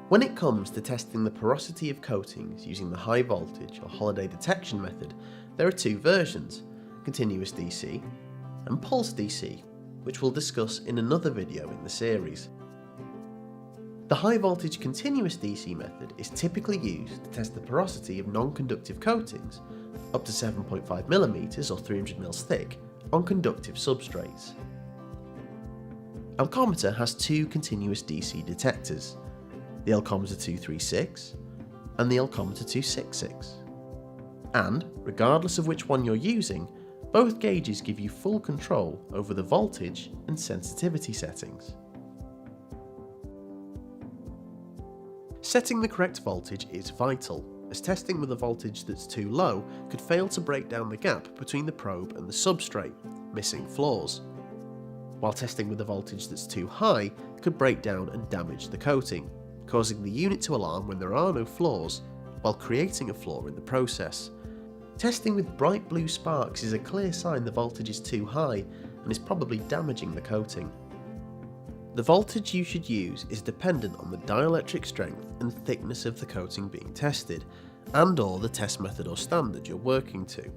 When it comes to testing the porosity of coatings using the high voltage or holiday detection method, there are two versions, continuous DC and pulse DC, which we'll discuss in another video in the series. The high voltage continuous DC method is typically used to test the porosity of non-conductive coatings up to 7.5mm or 300mm thick on conductive substrates. Elcometer has two continuous DC detectors, the Elcometer 236 and the Elcometer 266. And, regardless of which one you're using, both gauges give you full control over the voltage and sensitivity settings. Setting the correct voltage is vital, as testing with a voltage that's too low could fail to break down the gap between the probe and the substrate, missing flaws, while testing with a voltage that's too high could break down and damage the coating, causing the unit to alarm when there are no flaws, while creating a flaw in the process. Testing with bright blue sparks is a clear sign the voltage is too high and is probably damaging the coating. The voltage you should use is dependent on the dielectric strength and thickness of the coating being tested, and/or the test method or standard you're working to.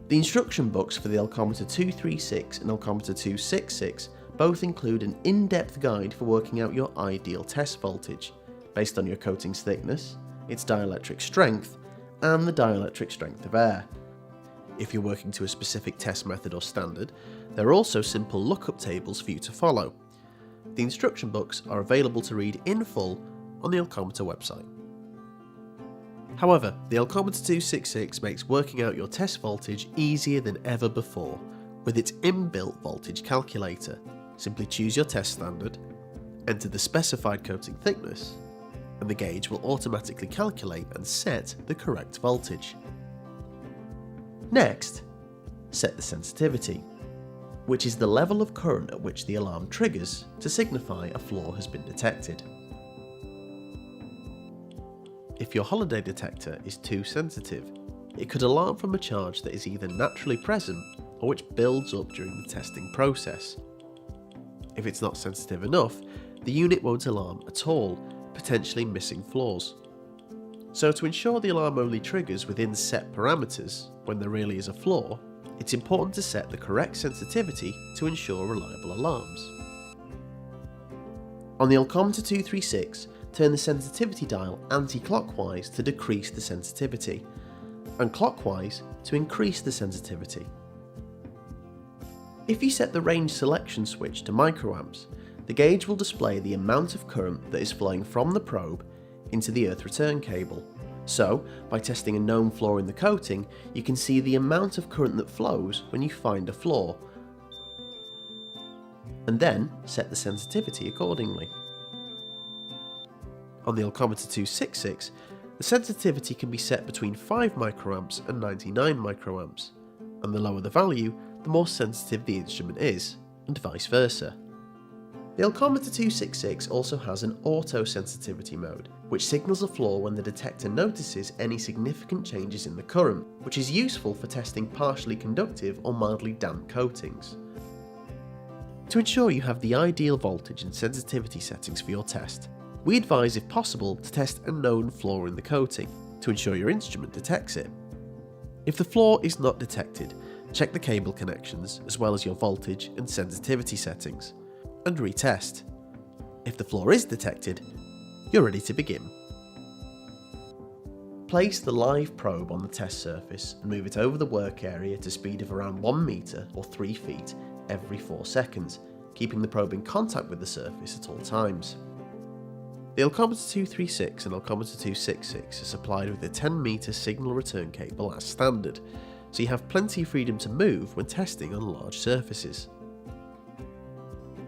The instruction books for the Elcometer 236 and Elcometer 266 both include an in-depth guide for working out your ideal test voltage, based on your coating's thickness, its dielectric strength, and the dielectric strength of air. If you're working to a specific test method or standard, there are also simple lookup tables for you to follow. The instruction books are available to read in full on the Elcometer website. However, the Elcometer 266 makes working out your test voltage easier than ever before with its inbuilt voltage calculator. Simply choose your test standard, enter the specified coating thickness, and the gauge will automatically calculate and set the correct voltage. Next, set the sensitivity, which is the level of current at which the alarm triggers to signify a flaw has been detected. If your holiday detector is too sensitive, it could alarm from a charge that is either naturally present or which builds up during the testing process. If it's not sensitive enough, the unit won't alarm at all, potentially missing flaws. So to ensure the alarm only triggers within set parameters when there really is a flaw, it's important to set the correct sensitivity to ensure reliable alarms. On the Elcometer 236, turn the sensitivity dial anti-clockwise to decrease the sensitivity, and clockwise to increase the sensitivity. If you set the range selection switch to microamps, the gauge will display the amount of current that is flowing from the probe into the earth return cable. So, by testing a known flaw in the coating, you can see the amount of current that flows when you find a flaw, and then set the sensitivity accordingly. On the Elcometer 266, the sensitivity can be set between 5 microamps and 99 microamps, and the lower the value, the more sensitive the instrument is, and vice versa. The Elcometer 266 also has an auto sensitivity mode, which signals a flaw when the detector notices any significant changes in the current, which is useful for testing partially conductive or mildly damp coatings. To ensure you have the ideal voltage and sensitivity settings for your test, we advise if possible to test a known flaw in the coating to ensure your instrument detects it. If the flaw is not detected, check the cable connections as well as your voltage and sensitivity settings, and retest. If the flaw is detected, you're ready to begin. Place the live probe on the test surface and move it over the work area to a speed of around 1 meter or 3 feet every 4 seconds, keeping the probe in contact with the surface at all times. The Elcometer 236 and Elcometer 266 are supplied with a 10 meter signal return cable as standard, so you have plenty of freedom to move when testing on large surfaces.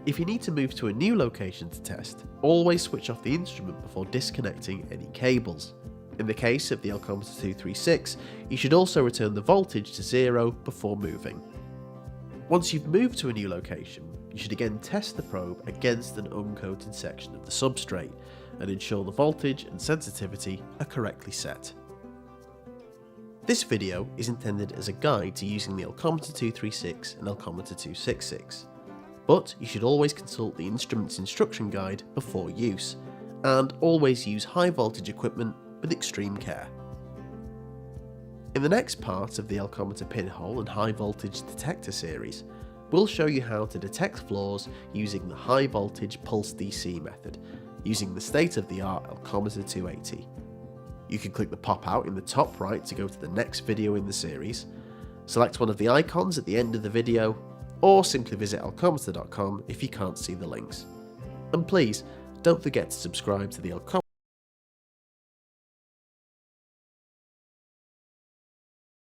If you need to move to a new location to test, always switch off the instrument before disconnecting any cables. In the case of the Elcometer 236, you should also return the voltage to 0 before moving. Once you've moved to a new location, you should again test the probe against an uncoated section of the substrate and ensure the voltage and sensitivity are correctly set. This video is intended as a guide to using the Elcometer 236 and Elcometer 266, but you should always consult the instrument's instruction guide before use, and always use high voltage equipment with extreme care. In the next part of the Elcometer pinhole and high voltage detector series, we'll show you how to detect flaws using the high voltage pulse DC method, using the state-of-the-art Elcometer 280. You can click the pop-out in the top right to go to the next video in the series, select one of the icons at the end of the video, or simply visit elcometer.com if you can't see the links. And please, don't forget to subscribe to the Elcometer